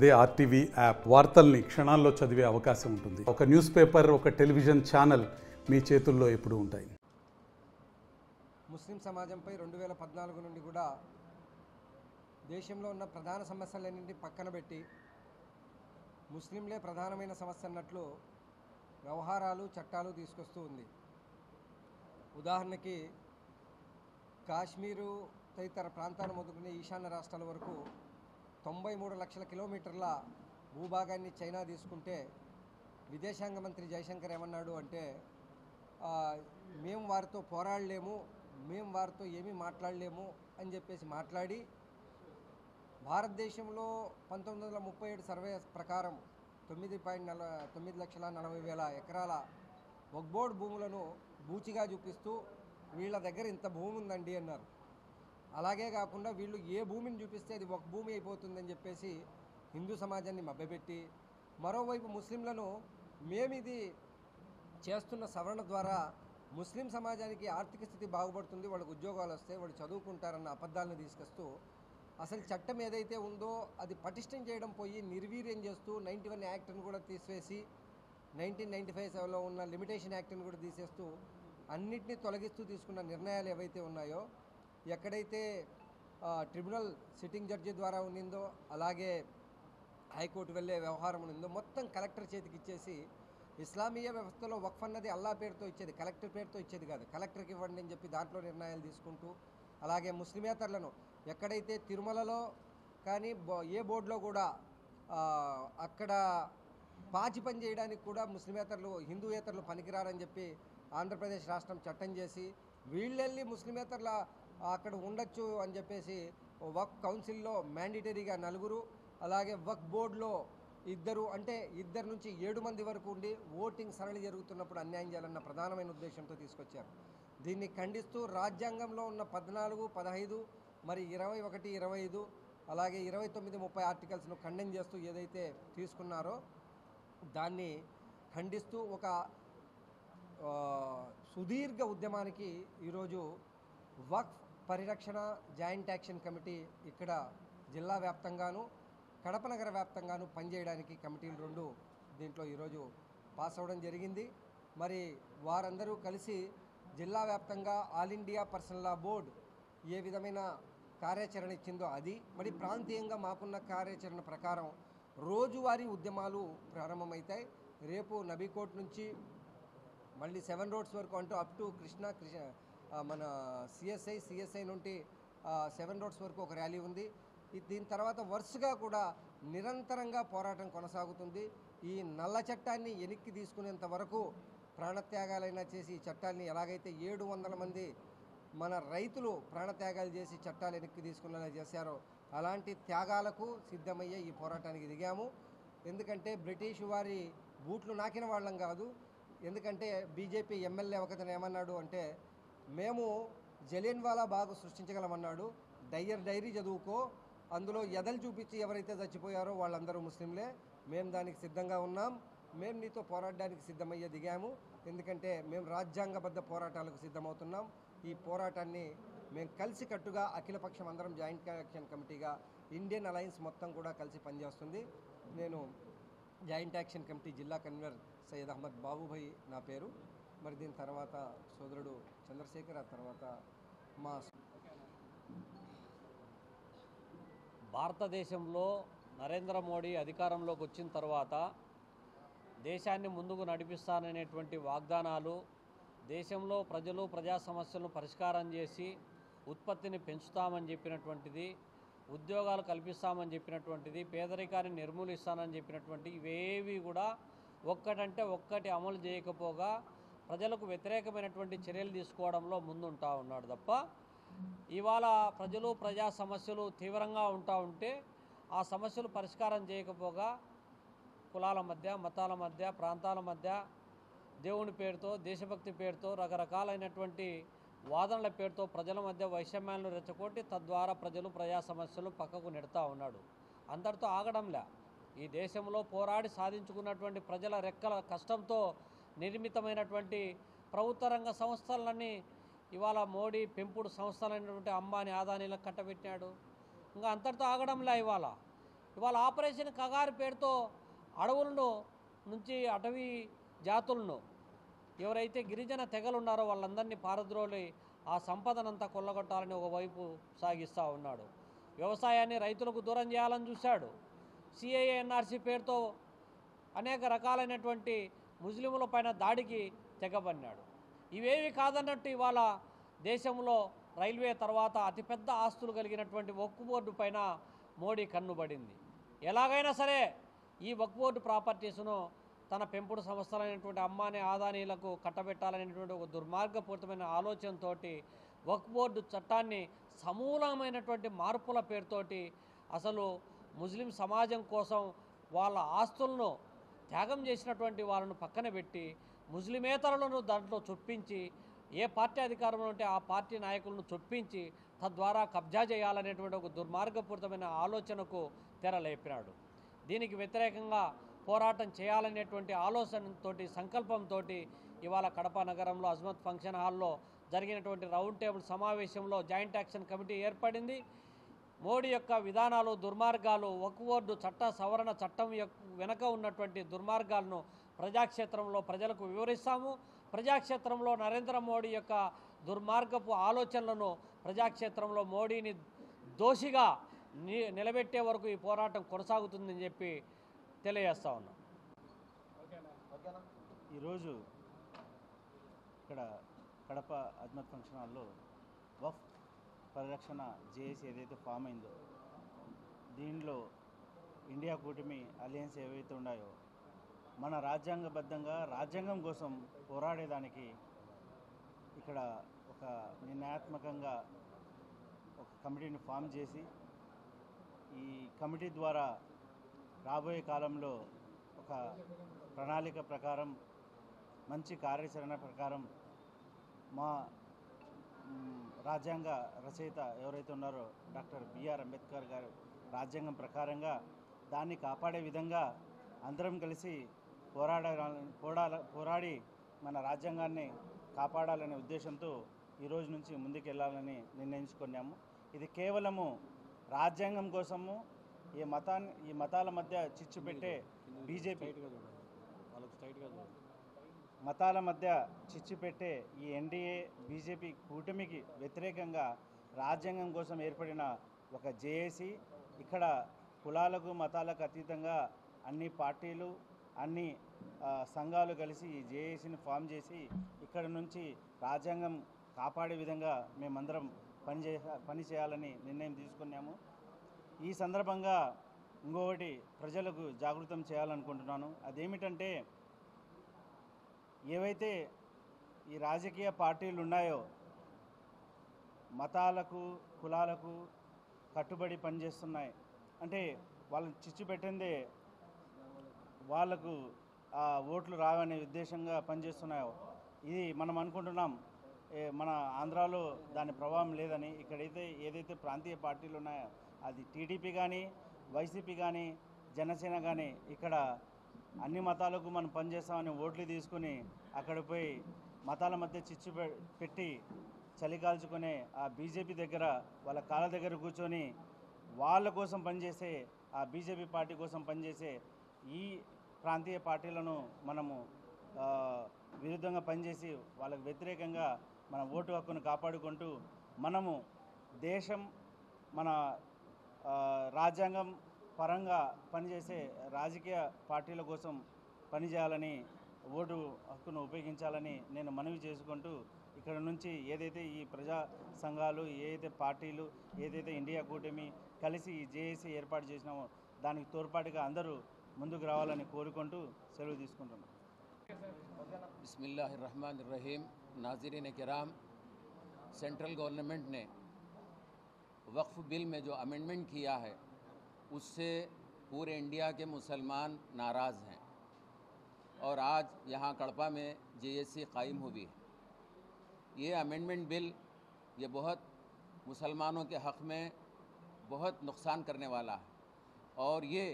అదే RTV app వార్తల్ని క్షణాల్లో చదివే అవకాశం ఉంటుంది. ఒక న్యూస్ పేపర్, ఒక టెలివిజన్ ఛానల్ మీ చేతుల్లో ఎప్పుడూ ఉంటాయి. ముస్లిం సమాజంపై 2014 నుండి కూడా దేశంలో ఉన్న ప్రధాన సమస్యలన్నింటినీ పక్కన పెట్టి ముస్లింలే ప్రధానమైన సమస్య అన్నట్లు వ్యవహారాలు చట్టాలు తీసుకొస్తూ ఉంది. ఉదాహరణకి కాశ్మీరు తదితర ప్రాంతాలు మొదలుకునే ఈశాన్య రాష్ట్రాల వరకు 93 లక్షల కిలోమీటర్ల భూభాగాన్ని చైనా తీసుకుంటే విదేశాంగ మంత్రి జయశంకర్ ఏమన్నాడు అంటే మేము వారితో పోరాడలేము, మేము వారితో ఏమీ మాట్లాడలేము అని చెప్పేసి మాట్లాడి భారతదేశంలో 1937 సర్వే ప్రకారం 9,40,40,000 ఎకరాల వక్బోర్డ్ భూములను బూచిగా చూపిస్తూ వీళ్ళ దగ్గర ఇంత భూమి ఉందండి అన్నారు. అలాగే కాకుండా వీళ్ళు ఏ భూమిని చూపిస్తే అది ఒక భూమి అయిపోతుందని చెప్పేసి హిందూ సమాజాన్ని మభ్యపెట్టి, మరోవైపు ముస్లింలను మేమిది చేస్తున్న సవరణ ద్వారా ముస్లిం సమాజానికి ఆర్థిక స్థితి బాగుపడుతుంది, వాళ్ళకు ఉద్యోగాలు వస్తాయి, వాళ్ళు చదువుకుంటారన్న అబద్ధాలను తీసుకొస్తూ అసలు చట్టం ఏదైతే ఉందో అది పటిష్టం చేయడం పోయి నిర్వీర్యం చేస్తూ 91 యాక్ట్ను కూడా తీసివేసి 1995లో ఉన్న లిమిటేషన్ యాక్ట్ని కూడా తీసేస్తూ అన్నిటినీ తొలగిస్తూ తీసుకున్న నిర్ణయాలు ఏవైతే ఉన్నాయో, ఎక్కడైతే ట్రిబ్యునల్ సిట్టింగ్ జడ్జి ద్వారా ఉన్నిందో అలాగే హైకోర్టు వెళ్ళే వ్యవహారం ఉన్నిందో మొత్తం కలెక్టర్ చేతికి ఇచ్చేసి, ఇస్లామీయ వ్యవస్థలో వక్ఫ్ అన్నది అల్లా పేరుతో ఇచ్చేది, కలెక్టర్ పేరుతో ఇచ్చేది కాదు, కలెక్టర్కి ఇవ్వండి అని చెప్పి దాంట్లో నిర్ణయాలు తీసుకుంటూ, అలాగే ముస్లిమేతరులను ఎక్కడైతే తిరుమలలో కానీ ఏ బోర్డులో కూడా అక్కడ పాచి పని చేయడానికి కూడా ముస్లిమేతరులు హిందూయేతరులు పనికిరారని చెప్పి ఆంధ్రప్రదేశ్ రాష్ట్రం చట్టం చేసి వీళ్ళెళ్ళి ముస్లిమేతరుల అక్కడ ఉండొచ్చు అని చెప్పేసి వక్ఫ్ కౌన్సిల్లో మ్యాండేటరీగా 4, అలాగే వక్ఫ్ బోర్డులో 2, అంటే 2 నుంచి 7 మంది వరకు ఉండి ఓటింగ్ సరళి జరుగుతున్నప్పుడు అన్యాయం చేయాలన్న ప్రధానమైన ఉద్దేశంతో తీసుకొచ్చారు. దీన్ని ఖండిస్తూ రాజ్యాంగంలో ఉన్న 14, 15, మరి 21, 25, అలాగే 29, 30 ఆర్టికల్స్ను ఖండన చేస్తూ ఏదైతే తీసుకున్నారో దాన్ని ఖండిస్తూ ఒక సుదీర్ఘ ఉద్యమానికి ఈరోజు వక్ఫ్ పరిరక్షణ జాయింట్ యాక్షన్ కమిటీ ఇక్కడ జిల్లా వ్యాప్తంగాను కడప నగర వ్యాప్తంగాను పనిచేయడానికి కమిటీలు 2 దీంట్లో ఈరోజు పాస్ అవ్వడం జరిగింది. మరి వారందరూ కలిసి జిల్లా వ్యాప్తంగా ఆల్ ఇండియా పర్సనల్ లా బోర్డు ఏ విధమైన కార్యాచరణ ఇచ్చిందో అది, మరి ప్రాంతీయంగా మాకున్న కార్యాచరణ ప్రకారం రోజువారీ ఉద్యమాలు ప్రారంభమవుతాయి. రేపు నబీకోట్ నుంచి మళ్ళీ 7 రోడ్స్ వరకు అంటూ అప్ టు మన సిఎస్ఐ నుండి 7 రోడ్స్ వరకు ఒక ర్యాలీ ఉంది. దీని తర్వాత వరుసగా కూడా నిరంతరంగా పోరాటం కొనసాగుతుంది. ఈ నల్ల చట్టాన్ని వెనక్కి తీసుకునేంత వరకు ప్రాణత్యాగాలైనా చేసి ఈ చట్టాన్ని ఎలాగైతే 700 మంది మన రైతులు ప్రాణత్యాగాలు చేసి చట్టాలు వెనక్కి తీసుకునేలా చేశారో అలాంటి త్యాగాలకు సిద్ధమయ్యే ఈ పోరాటానికి దిగాము. ఎందుకంటే బ్రిటిష్ వారి బూట్లు నాకిన వాళ్ళం కాదు. ఎందుకంటే బీజేపీ ఎమ్మెల్యే ఒకతను ఏమన్నాడు అంటే, మేము జలియన్వాలా బాగ్ సృష్టించగలమన్నాడు, డైరీ చదువుకో, అందులో ఎదలు చూపించి ఎవరైతే చచ్చిపోయారో వాళ్ళందరూ ముస్లింలే, మేము దానికి సిద్ధంగా ఉన్నాం, మేము నీతో పోరాడడానికి సిద్ధమయ్యే దిగాము. ఎందుకంటే మేము రాజ్యాంగబద్ధ పోరాటాలకు సిద్ధమవుతున్నాం. ఈ పోరాటాన్ని మేము కలిసికట్టుగా అఖిలపక్షం అందరం జాయింట్ యాక్షన్ కమిటీగా ఇండియన్ అలయన్స్ మొత్తం కూడా కలిసి పనిచేస్తుంది. నేను జాయింట్ యాక్షన్ కమిటీ జిల్లా కన్వీనర్ సయ్యద్ అహ్మద్ బాబుభాయ్ నా పేరు. మరి దీని తర్వాత సోదరుడు చంద్రశేఖర్, ఆ తర్వాత మా భారతదేశంలో నరేంద్ర మోడీ అధికారంలోకి వచ్చిన తర్వాత దేశాన్ని ముందుకు నడిపిస్తాననేటువంటి వాగ్దానాలు, దేశంలో ప్రజా సమస్యలను పరిష్కారం చేసి ఉత్పత్తిని పెంచుతామని చెప్పినటువంటిది, ఉద్యోగాలు కల్పిస్తామని చెప్పినటువంటిది, పేదరికాన్ని నిర్మూలిస్తానని చెప్పినటువంటి ఇవేవి కూడా ఒక్కటంటే ఒక్కటి అమలు చేయకపోగా ప్రజలకు వ్యతిరేకమైనటువంటి చర్యలు తీసుకోవడంలో ముందుంటా ఉన్నాడు తప్ప, ఇవాళ ప్రజా సమస్యలు తీవ్రంగా ఉంటే ఆ సమస్యలు పరిష్కారం చేయకపోగా కులాల మధ్య, మతాల మధ్య, ప్రాంతాల మధ్య, దేవుని పేరుతో, దేశభక్తి పేరుతో, రకరకాలైనటువంటి వాదనల పేరుతో ప్రజల మధ్య వైషమ్యాలను రెచ్చగొట్టి తద్వారా ప్రజా సమస్యలు పక్కకు నెడతా ఉన్నాడు. అందరితో ఆగడంలే. ఈ దేశంలో పోరాడి సాధించుకున్నటువంటి ప్రజల రెక్కల కష్టంతో నిర్మితమైనటువంటి ప్రభుత్వ రంగ సంస్థలన్నీ ఇవాళ మోడీ పెంపుడు సంస్థలైనటువంటి అంబానీ, అదానీలకు కట్టబెట్టినాడు. ఇంకా అంతటితో ఆగడంలే. ఇవాళ ఇవాళ ఆపరేషన్ కగారు పేరుతో అడవులను నుంచి అటవీ జాతులను ఎవరైతే గిరిజన తెగలు ఉన్నారో వాళ్ళందరినీ పారద్రోలి ఆ సంపదనంతా కొల్లగొట్టాలని ఒకవైపు సాగిస్తూ ఉన్నాడు. వ్యవసాయాన్ని రైతులకు దూరం చేయాలని చూశాడు. సిఏఏ ఎన్ఆర్సీ పేరుతో అనేక రకాలైనటువంటి ముస్లింల పైన దాడికి తెగబడినాడు. ఇవేవి కాదన్నట్టు ఇవాళ దేశంలో రైల్వే తర్వాత అతిపెద్ద ఆస్తులు కలిగినటువంటి వక్ఫ్ బోర్డు పైన మోడీ కన్నుబడింది. ఎలాగైనా సరే ఈ వక్ఫ్ బోర్డు ప్రాపర్టీస్ను తన పెంపుడు సంస్థలైనటువంటి అంబానీ ఆదానీలకు కట్టబెట్టాలనేటువంటి ఒక దుర్మార్గపూరితమైన ఆలోచనతో వక్ఫ్ బోర్డు చట్టాన్ని సమూలమైనటువంటి మార్పుల పేరుతోటి అసలు ముస్లిం సమాజం కోసం వాళ్ళ ఆస్తులను త్యాగం చేసినటువంటి వాళ్ళను పక్కన పెట్టి ముస్లిమేతరులను దాంట్లో చొప్పించి ఏ పార్టీ అధికారంలో ఉంటే ఆ పార్టీ నాయకులను చొప్పించి తద్వారా కబ్జా చేయాలనేటువంటి ఒక దుర్మార్గపూరితమైన ఆలోచనకు తెరలేపినాడు. దీనికి వ్యతిరేకంగా పోరాటం చేయాలనేటువంటి ఆలోచనతో సంకల్పంతో ఇవాళ కడప నగరంలో అజ్మత్ ఫంక్షన్ హాల్లో జరిగినటువంటి రౌండ్ టేబుల్ సమావేశంలో జాయింట్ యాక్షన్ కమిటీ ఏర్పడింది. మోడీ యొక్క విధానాలు దుర్మార్గాలు వక్ఫ్ బోర్డు చట్ట సవరణ చట్టం వెనుక ఉన్నటువంటి దుర్మార్గాలను ప్రజాక్షేత్రంలో ప్రజలకు వివరిస్తాము. ప్రజాక్షేత్రంలో నరేంద్ర మోడీ యొక్క దుర్మార్గపు ఆలోచనలను ప్రజాక్షేత్రంలో మోడీని దోషిగా నిలబెట్టే వరకు ఈ పోరాటం కొనసాగుతుందని చెప్పి తెలియజేస్తా ఉన్నాం. ఈరోజు ఇక్కడ కడప అజ్మత్ ఫంక్షన్ హాల్లో వక్ఫ్ పరిరక్షణ జేఏసీ ఏదైతే ఫామ్ అయిందో దీనిలో ఇండియా కూటమి అలయన్స్ ఏవైతే ఉన్నాయో మన రాజ్యాంగబద్ధంగా రాజ్యాంగం కోసం పోరాడేదానికి ఇక్కడ ఒక నిర్ణయాత్మకంగా ఒక కమిటీని ఫామ్ చేసి ఈ కమిటీ ద్వారా రాబోయే కాలంలో ఒక ప్రణాళిక ప్రకారం మంచి కార్యాచరణ ప్రకారం మా రాజ్యాంగ రచయిత ఎవరైతే ఉన్నారో డాక్టర్ బిఆర్ అంబేద్కర్ గారు రాజ్యాంగం ప్రకారంగా దాన్ని కాపాడే విధంగా అందరం కలిసి పోరాడి మన రాజ్యాంగాన్ని కాపాడాలనే ఉద్దేశంతో ఈరోజు నుంచి ముందుకెళ్ళాలని నిర్ణయించుకున్నాము. ఇది కేవలము రాజ్యాంగం కోసము ఈ మతాల మధ్య చిచ్చు పెట్టే బీజేపీ మతాల మధ్య చిచ్చు పెట్టే ఈ ఎన్డీఏ బీజేపీ కూటమికి వ్యతిరేకంగా రాజ్యాంగం కోసం ఏర్పడిన ఒక జేఏసీ ఇక్కడ కులాలకు మతాలకు అతీతంగా అన్ని పార్టీలు అన్ని సంఘాలు కలిసి ఈ జేఏసీని ఫామ్ చేసి ఇక్కడ నుంచి రాజ్యాంగం కాపాడే విధంగా మేమందరం పని చేయాలని నిర్ణయం తీసుకున్నాము. ఈ సందర్భంగా ఇంకొకటి ప్రజలకు జాగృతం చేయాలనుకుంటున్నాను. అదేమిటంటే ఏవైతే ఈ రాజకీయ పార్టీలు ఉన్నాయో మతాలకు కులాలకు కట్టుబడి పనిచేస్తున్నాయి అంటే వాళ్ళని చిచ్చు పెట్టిందే వాళ్లకు ఆ ఓట్లు రావనే ఉద్దేశంగా పనిచేస్తున్నాయో ఇది మనం అనుకుంటున్నాం. మన ఆంధ్రాలో దాని ప్రభావం లేదని. ఇక్కడైతే ఏదైతే ప్రాంతీయ పార్టీలు ఉన్నాయో అది టీడీపీ కానీ వైసీపీ కానీ జనసేన కానీ ఇక్కడ అన్ని మతాలకు మనం పనిచేస్తామని ఓట్లు తీసుకుని అక్కడ పోయి మతాల మధ్య చిచ్చు పెట్టి చలికాల్చుకునే ఆ బీజేపీ దగ్గర వాళ్ళ కాళ్ళ దగ్గర కూర్చొని వాళ్ళ కోసం పనిచేసే ఆ బీజేపీ పార్టీ కోసం పనిచేసే ఈ ప్రాంతీయ పార్టీలను మనము విరుద్ధంగా పనిచేసి వాళ్ళకు వ్యతిరేకంగా మన ఓటు హక్కును కాపాడుకుంటూ మనము దేశం మన రాజ్యాంగం పరంగా పనిచేసే రాజకీయ పార్టీల కోసం పనిచేయాలని ఓటు హక్కును ఉపయోగించాలని నేను మనవి చేసుకుంటూ ఇక్కడ నుంచి ఏదైతే ఈ ప్రజా సంఘాలు ఏదైతే పార్టీలు ఏదైతే ఇండియా కూటమి కలిసి ఈ జేఏసీ ఏర్పాటు చేసినామో దానికి తోడ్పాటుగా అందరూ ముందుకు రావాలని కోరుకుంటూ సెలవు తీసుకుంటున్నాం. बिस्मिल्लाहिर्रहमानिर्रहीम। नाज़रीन किराम, सेंट्रल गवर्नमेंट ने वक्फ बिल में जो अमेंडमेंट किया है उससे पूरे इंडिया के मुसलमान नाराज़ हैं और आज यहाँ कड़पा में जेएसी कायम हुई है। ये अमेंडमेंट बिल ये बहुत मुसलमानों के हक़ में बहुत नुकसान करने वाला है और ये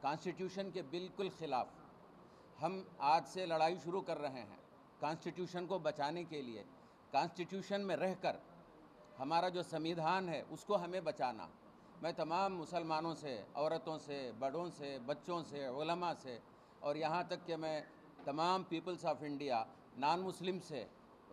कॉन्स्टिट्यूशन के बिल्कुल ख़िलाफ़। हम आज से लड़ाई शुरू कर रहे हैं कॉन्स्टिट्यूशन को बचाने के लिए। कॉन्स्टिट्यूशन में रहकर हमारा जो संविधान है उसको हमें बचाना। मैं तमाम मुसलमानों से, औरतों से, बड़ों से, बच्चों से, उलमा से और यहाँ तक कि मैं तमाम peoples of India, non Muslim से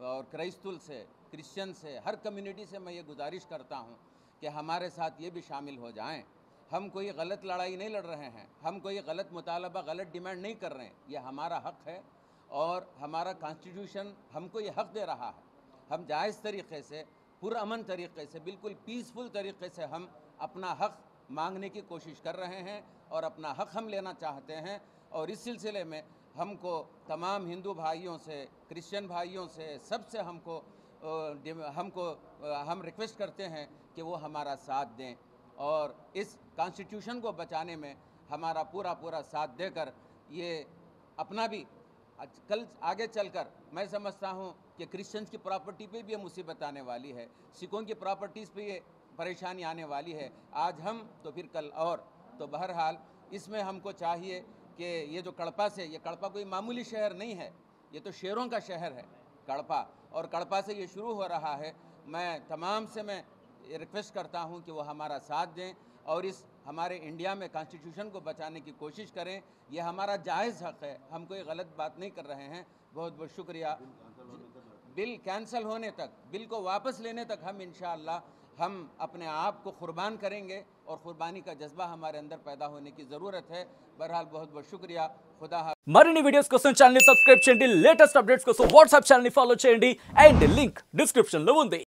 और क्राइस्तुल से, क्रिश्चियन से, हर कम्युनिटी से मैं ये गुजारिश करता हूँ कि हमारे साथ ये भी शामिल हो जाएं। हम कोई गलत लड़ाई नहीं लड़ रहे हैं, हम कोई गलत मुतालबा, गलत डिमांड नहीं कर रहे हैं। ये हमारा हक़ है और हमारा कॉन्स्टिट्यूशन हमको ये हक़ दे रहा है। हम जायज़ तरीक़े से, पुरअमन तरीक़े से, बिल्कुल पीसफुल तरीक़े से हम अपना हक़ मांगने की कोशिश कर रहे हैं और अपना हक़ हम लेना चाहते हैं। और इस सिलसिले में हमको तमाम हिंदू भाइयों से, क्रिश्चियन भाइयों से, सबसे हम रिक्वेस्ट करते हैं कि वो हमारा साथ दें और इस कॉन्स्टिट्यूशन को बचाने में हमारा पूरा साथ देकर ये अपना भी कल आगे चलकर मैं समझता हूँ कि क्रिश्चियंस की प्रॉपर्टी पे भी ये मुसीबत आने वाली है, सिखों की प्रॉपर्टीज़ पे ये परेशानी आने वाली है। आज हम तो फिर कल और। तो बहरहाल इसमें हमको चाहिए कि ये जो कड़पा से, ये कड़पा कोई मामूली शहर नहीं है, ये तो शेरों का शहर है कड़पा, और कड़पा से ये शुरू हो रहा है। मैं तमाम से मैं रिक्वेस्ट करता हूँ कि वो हमारा साथ दें और इस हमारे इंडिया में कॉन्स्टिट्यूशन को बचाने की कोशिश करें। ये हमारा जायज़ हक़ है, हम कोई गलत बात नहीं कर रहे हैं। बहुत बहुत शुक्रिया। बिल कैंसिल होने तक, बिल को वापस लेने तक हम इंशाअल्लाह हम अपने आप को कुर्बान करेंगे और कुर्बानी का जज्बा हमारे अंदर पैदा होने की ज़रूरत है। बहरहाल बहुत बहुत शुक्रिया। खुदा మరిన్ని వీడియోస్ కోసం ఛానల్ ని సబ్స్క్రైబ్ చేయండి, లేటెస్ట్ అప్డేట్స్ కోసం వాట్సాప్ ఛానల్ ని ఫాలో చేయండి అండ్ లింక్ డిస్క్రిప్షన్ లో ఉంది.